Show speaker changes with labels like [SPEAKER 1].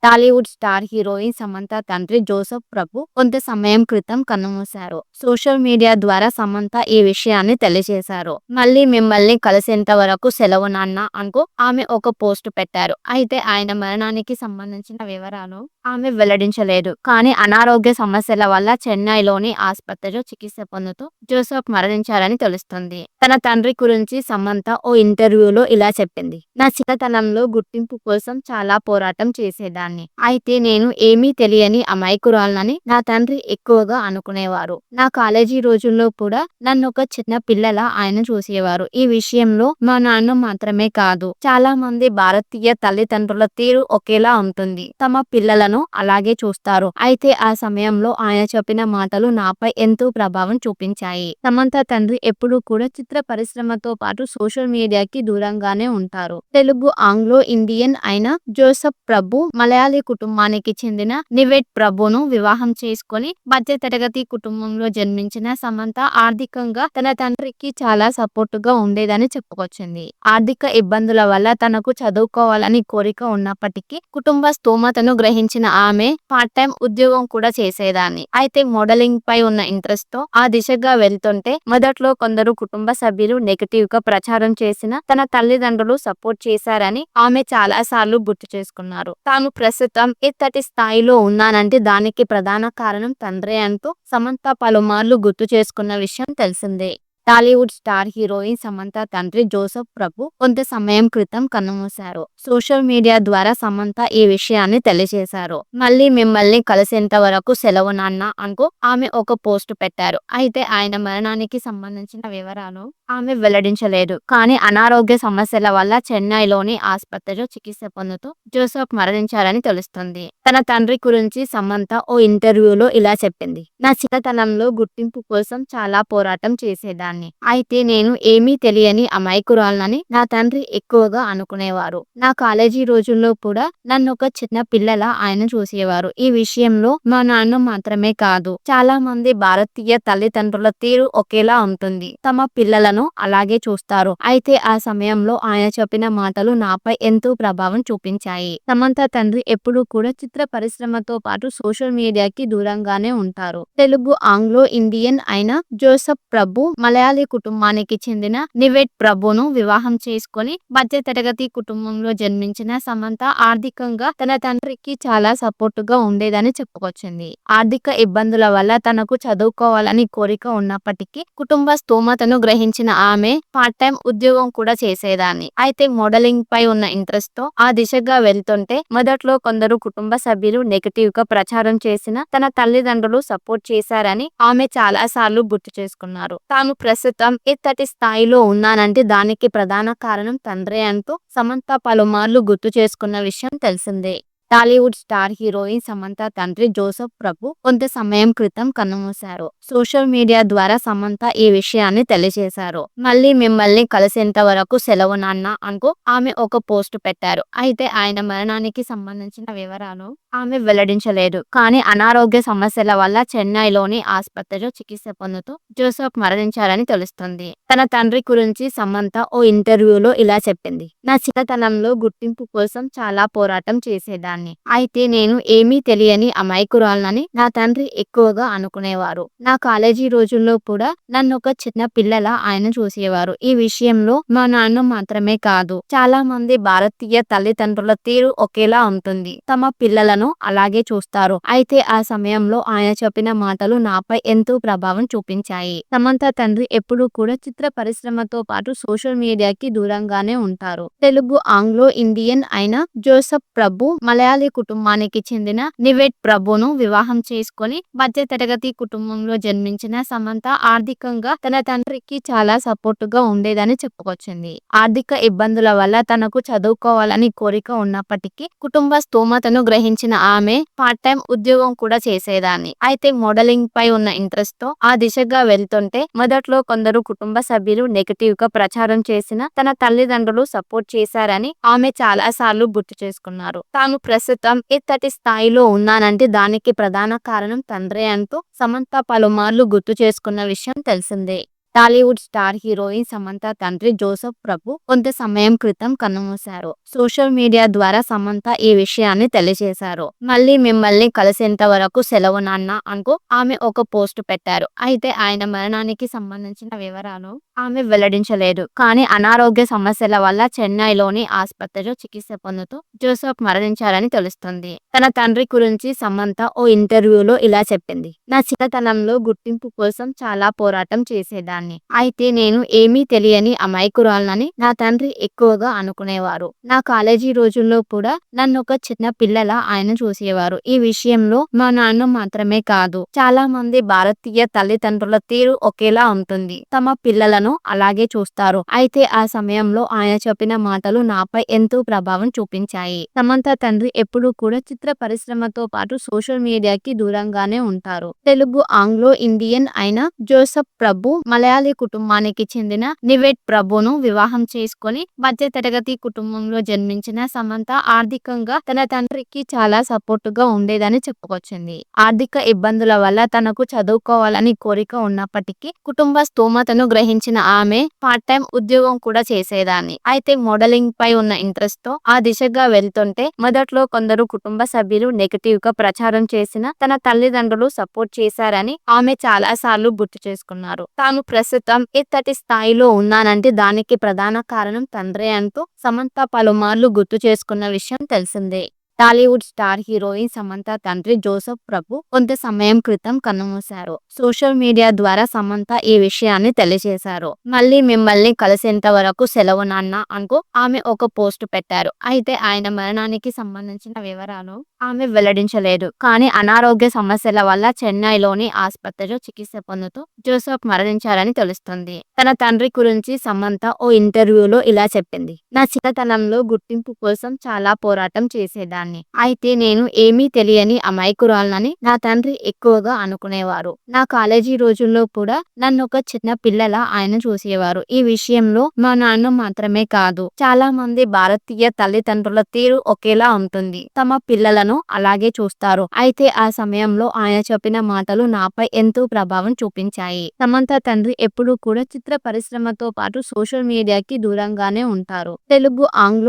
[SPEAKER 1] Tollywood star heroine Samantha తండ్రి Joseph ప్రభు కొంత సమయం క్రితం కన్నుమూశారు. సోషల్ మీడియా ద్వారా సమంత ఈ విషయాన్ని తెలియజేశారు. మళ్ళీ మిమ్మల్ని కలిసేంత వరకు సెలవు నాన్న అంటూ ఆమె ఒక పోస్ట్ పెట్టారు. అయితే ఆయన మరణానికి సంబంధించిన వివరాలు ఆమె వెల్లడించలేదు. కానీ అనారోగ్య సమస్యల వల్ల చెన్నైలోని ఆసుపత్రిలో చికిత్స పొందుతూ జోసెఫ్ మరణించారని తెలుస్తుంది. తన తండ్రి గురించి సమంత ఓ ఇంటర్వ్యూలో ఇలా చెప్పింది. నా చిన్నతనంలో గుర్తింపు కోసం చాలా పోరాటం చేసేదాన్ని. అయితే నేను ఏమీ తెలియని అమాయకురాలనని నా తండ్రి ఎక్కువగా అనుకునేవారు. నా కాలేజీ రోజుల్లో కూడా నన్ను ఒక చిన్న పిల్లలా ఆయన చూసేవారు. ఈ విషయంలో మా నాన్న మాత్రమే కాదు, చాలా మంది భారతీయ తల్లిదండ్రుల తీరు ఒకేలా ఉంటుంది. తమ పిల్లలను అలాగే చూస్తారు. అయితే ఆ సమయంలో ఆయన చెప్పిన మాటలు నాపై ఎంతో ప్రభావం చూపించాయి. సమంత తండ్రి ఎప్పుడూ కూడా చిత్ర పరిశ్రమతో పాటు సోషల్ మీడియాకి దూరంగానే ఉంటారు. తెలుగు ఆంగ్లో ఇండియన్ అయిన జోసెఫ్ ప్రభు మలయాళీ కుటుంబానికి చెందిన నివేట్ ప్రభును వివాహం చేసుకొని మధ్యతరగతి కుటుంబంలో జన్మించిన సమంత ఆర్థికంగా తన తండ్రికి చాలా సపోర్టుగా ఉండేదని చెప్పుకొచ్చింది. ఆర్థిక ఇబ్బందుల వల్ల తనకు చదువుకోవాలని కోరిక ఉన్నప్పటికీ కుటుంబ స్తోమతను గ్రహించిన ఆమె పార్ట్ టైం ఉద్యోగం కూడా చేసేదాన్ని. అయితే మోడలింగ్ పై ఉన్న ఇంట్రెస్ట్ తో ఆ దిశగా వెళ్తుంటే మొదట్లో కొందరు కుటుంబ సభ్యులు నెగటివ్ గా ప్రచారం చేసిన తన తల్లిదండ్రులు సపోర్ట్ చేశారని ఆమె చాలా సార్లు గుర్తు చేసుకున్నారు. తాను ప్రస్తుతం ఇంతటి స్థాయిలో ఉన్నానంటే దానికి ప్రధాన కారణం తండ్రే అంటూ సమంత పలుమార్లు గుర్తు చేసుకున్న విషయం తెలిసిందే. టాలీవుడ్ స్టార్ హీరోయిన్ సమంత తండ్రి జోసెఫ్ ప్రభు కొంత సమయం క్రితం కన్నుమూశారు. సోషల్ మీడియా ద్వారా సమంత ఈ విషయాన్ని తెలియజేశారు. మళ్ళీ మిమ్మల్ని కలిసేంత వరకు సెలవు నాన్న అంటూ ఆమె ఒక పోస్ట్ పెట్టారు. అయితే ఆయన మరణానికి సంబంధించిన వివరాలు ఆమె వెల్లడించలేదు. కానీ అనారోగ్య సమస్యల వల్ల చెన్నైలోని ఆసుపత్రిలో చికిత్స పొందుతూ జోసెఫ్ మరణించారని తెలుస్తుంది. తన తండ్రి గురించి సమంత ఓ ఇంటర్వ్యూలో ఇలా చెప్పింది. నా చిన్నతనంలో గుర్తింపు కోసం చాలా పోరాటం చేసేదాన్ని. అయితే నేను ఏమీ తెలియని అమాయకురాలనని నా తండ్రి ఎక్కువగా అనుకునేవారు. నా కాలేజీ రోజుల్లో కూడా నన్ను ఒక చిన్న పిల్లలా ఆయన చూసేవారు. ఈ విషయంలో మా నాన్న మాత్రమే కాదు, చాలా మంది భారతీయ తల్లిదండ్రుల తీరు ఒకేలా ఉంటుంది. తమ పిల్లలను అలాగే చూస్తారు. అయితే ఆ సమయంలో ఆయన చెప్పిన మాటలు నాపై ఎంతో ప్రభావం చూపించాయి. సమంత తండ్రి ఎప్పుడూ కూడా చిత్ర పరిశ్రమతో పాటు సోషల్ మీడియాకి దూరంగానే ఉంటారు. తెలుగు ఆంగ్లో ఇండియన్ అయిన జోసెఫ్ ప్రభు మలయాళీ కుటుంబానికి చెందిన నివేట్ ప్రభును వివాహం చేసుకొని మధ్యతరగతి కుటుంబంలో జన్మించిన సమంత ఆర్థికంగా తన తండ్రికి చాలా సపోర్టుగా ఉండేదని చెప్పుకొచ్చింది. ఆర్థిక ఇబ్బందుల వల్ల తనకు చదువుకోవాలని కోరిక ఉన్నప్పటికీ కుటుంబ స్తోమతను గ్రహించిన ఆమె పార్ట్ టైం ఉద్యోగం కూడా చేసేదాన్ని. అయితే మోడలింగ్ పై ఉన్న ఇంట్రెస్ట్ తో ఆ దిశగా వెళ్తుంటే మొదట్లో కొందరు కుటుంబ సభ్యులు నెగటివ్ గా ప్రచారం చేసిన తన తల్లిదండ్రులు సపోర్ట్ చేశారని ఆమె చాలా సార్లు గుర్తు చేసుకున్నారు. తాను ప్రస్తుతం ఇంతటి స్థాయిలో ఉన్నానంటే దానికి ప్రధాన కారణం తండ్రే అంటూ సమంత పలుమార్లు గుర్తు చేసుకున్న విషయం తెలిసిందే. టాలీవుడ్ స్టార్ హీరోయిన్ సమంత తండ్రి జోసెఫ్ ప్రభు కొంత సమయం క్రితం కన్నుమూశారు. సోషల్ మీడియా ద్వారా సమంత ఈ విషయాన్ని తెలియజేశారు. మళ్ళీ మిమ్మల్ని కలిసేంత వరకు సెలవు నాన్న అంటూ ఆమె ఒక పోస్ట్ పెట్టారు. అయితే ఆయన మరణానికి సంబంధించిన వివరాలు ఆమె వెల్లడించలేదు. కానీ అనారోగ్య సమస్యల వల్ల చెన్నైలోని ఆసుపత్రిలో చికిత్స పొందుతూ జోసెఫ్ మరణించారని తెలుస్తుంది. తన తండ్రి గురించి సమంత ఓ ఇంటర్వ్యూలో ఇలా చెప్పింది. నా చిన్నతనంలో గుర్తింపు కోసం చాలా పోరాటం చేసేదాన్ని. అయితే నేను ఏమీ తెలియని అమాయకురాలనని నా తండ్రి ఎక్కువగా అనుకునేవారు. నా కాలేజీ రోజుల్లో కూడా నన్ను ఒక చిన్న పిల్లలా ఆయన చూసేవారు. ఈ విషయంలో మా నాన్న మాత్రమే కాదు, చాలా మంది భారతీయ తల్లిదండ్రుల తీరు ఒకేలా ఉంటుంది. తమ పిల్లలను అలాగే చూస్తారు. అయితే ఆ సమయంలో ఆయన చెప్పిన మాటలు నాపై ఎంతో ప్రభావం చూపించాయి. సమంత తండ్రి ఎప్పుడూ కూడా చిత్ర పరిశ్రమతో పాటు సోషల్ మీడియాకి దూరంగానే ఉంటారు. తెలుగు ఆంగ్లో ఇండియన్ అయిన జోసెఫ్ ప్రభు మలయాళీ కుటుంబానికి చెందిన నివేట్ ప్రభును వివాహం చేసుకొని మధ్యతరగతి కుటుంబంలో జన్మించిన సమంత ఆర్థికంగా తన తండ్రికి చాలా సపోర్టుగా ఉండేదని చెప్పుకొచ్చింది. ఆర్థిక ఇబ్బందుల వల్ల తనకు చదువుకోవాలని కోరిక ఉన్నప్పటికీ కుటుంబ స్తోమతను గ్రహించిన ఆమె పార్ట్ టైం ఉద్యోగం కూడా చేసేదాన్ని. అయితే మోడలింగ్ పై ఉన్న ఇంట్రెస్ట్ తో ఆ దిశగా వెళ్తుంటే మొదట్లో కొందరు కుటుంబ సభ్యులు నెగటివ్ గా ప్రచారం చేసిన తన తల్లిదండ్రులు సపోర్ట్ చేశారని ఆమె చాలా సార్లు గుర్తు చేసుకున్నారు. తాను ప్రస్తుతం ఇంతటి స్థాయిలో ఉన్నానంటే దానికి ప్రధాన కారణం తండ్రే అంటూ సమంత పలుమార్లు గుర్తు చేసుకున్న విషయం తెలిసిందే. టాలీవుడ్ స్టార్ హీరోయిన్ సమంత తండ్రి జోసెఫ్ ప్రభు కొంత సమయం క్రితం కన్నుమూశారు. సోషల్ మీడియా ద్వారా సమంత ఈ విషయాన్ని తెలియజేశారు. మళ్ళీ మిమ్మల్ని కలిసేంత వరకు సెలవు నాన్న అంటూ ఆమె ఒక పోస్ట్ పెట్టారు. అయితే ఆయన మరణానికి సంబంధించిన వివరాలు ఆమె వెల్లడించలేదు. కానీ అనారోగ్య సమస్యల వల్ల చెన్నైలోని ఆసుపత్రిలో చికిత్స పొందుతూ జోసెఫ్ మరణించారని తెలుస్తుంది. తన తండ్రి గురించి సమంత ఓ ఇంటర్వ్యూలో ఇలా చెప్పింది. నా చిన్నతనంలో గుర్తింపు కోసం చాలా పోరాటం చేసేదాన్ని. అయితే నేను ఏమీ తెలియని అమాయకురాలనని నా తండ్రి ఎక్కువగా అనుకునేవారు. నా కాలేజీ రోజుల్లో కూడా నన్ను ఒక చిన్న పిల్లలా ఆయన చూసేవారు. ఈ విషయంలో మా నాన్న మాత్రమే కాదు, చాలా మంది భారతీయ తల్లిదండ్రుల తీరు ఒకేలా ఉంటుంది. తమ పిల్లలను అలాగే చూస్తారు. అయితే ఆ సమయంలో ఆయన చెప్పిన మాటలు నాపై ఎంతో ప్రభావం చూపించాయి. సమంత తండ్రి ఎప్పుడూ కూడా చిత్ర పరిశ్రమతో పాటు సోషల్ మీడియాకి దూరంగానే ఉంటారు. తెలుగు, ఆంగ్లో ఇండియన్ అయిన జోసెఫ్ ప్రభు మలయాళీ కుటుంబానికి చెందిన నివేట్ ప్రభును వివాహం చేసుకొని మధ్యతరగతి కుటుంబంలో జన్మించిన సమంత ఆర్థికంగా తన తండ్రికి చాలా సపోర్టుగా ఉండేదని చెప్పుకొచ్చింది. ఆర్థిక ఇబ్బందుల వల్ల తనకు చదువుకోవాలని కోరిక ఉన్నప్పటికీ కుటుంబ స్తోమతను గ్రహించిన ఆమె పార్ట్ టైం ఉద్యోగం కూడా చేసేదాన్ని. అయితే మోడలింగ్ పై ఉన్న ఇంట్రెస్ట్ తో ఆ దిశగా వెళ్తుంటే మొదట్లో కొందరు కుటుంబ సభ్యులు నెగటివ్ గా ప్రచారం చేసిన తన తల్లిదండ్రులు సపోర్ట్ చేశారని ఆమె చాలా సార్లు గుర్తు చేసుకున్నారు. తాను ప్రస్తుతం ఇంతటి స్థాయిలో ఉన్నానంటే దానికి ప్రధాన కారణం తండ్రే అంటూ సమంత పలుమార్లు గుర్తు చేసుకున్న విషయం తెలిసిందే. టాలీవుడ్ స్టార్ హీరోయిన్ సమంత తండ్రి జోసెఫ్ ప్రభు కొంత సమయం క్రితం కన్నుమూశారు. సోషల్ మీడియా ద్వారా సమంత ఈ విషయాన్ని తెలియజేశారు. మళ్ళీ మిమ్మల్ని కలిసేంత వరకు సెలవు నాన్న అంటూ ఆమె ఒక పోస్ట్ పెట్టారు. అయితే ఆయన మరణానికి సంబంధించిన వివరాలు ఆమె వెల్లడించలేదు. కానీ అనారోగ్య సమస్యల వల్ల చెన్నైలోని ఆసుపత్రిలో చికిత్స పొందుతూ జోసెఫ్ మరణించారని తెలుస్తుంది. తన తండ్రి గురించి సమంత ఓ ఇంటర్వ్యూలో ఇలా చెప్పింది. నా చిన్నతనంలో గుర్తింపు కోసం చాలా పోరాటం చేసేదాన్ని. అయితే నేను ఏమీ తెలియని అమాయకురాలనని నా తండ్రి ఎక్కువగా అనుకునేవారు. నా కాలేజీ రోజుల్లో కూడా నన్ను ఒక చిన్న పిల్లలా ఆయన చూసేవారు. ఈ విషయంలో మా నాన్న మాత్రమే కాదు, చాలా మంది భారతీయ తల్లిదండ్రుల తీరు ఒకేలా ఉంటుంది. తమ పిల్లలను అలాగే చూస్తారు. అయితే ఆ సమయంలో ఆయన చెప్పిన మాటలు నాపై ఎంతో ప్రభావం చూపించాయి. సమంత తండ్రి ఎప్పుడూ కూడా చిత్ర పరిశ్రమతో పాటు సోషల్ మీడియాకి దూరంగానే ఉంటారు. తెలుగు, ఆంగ్లో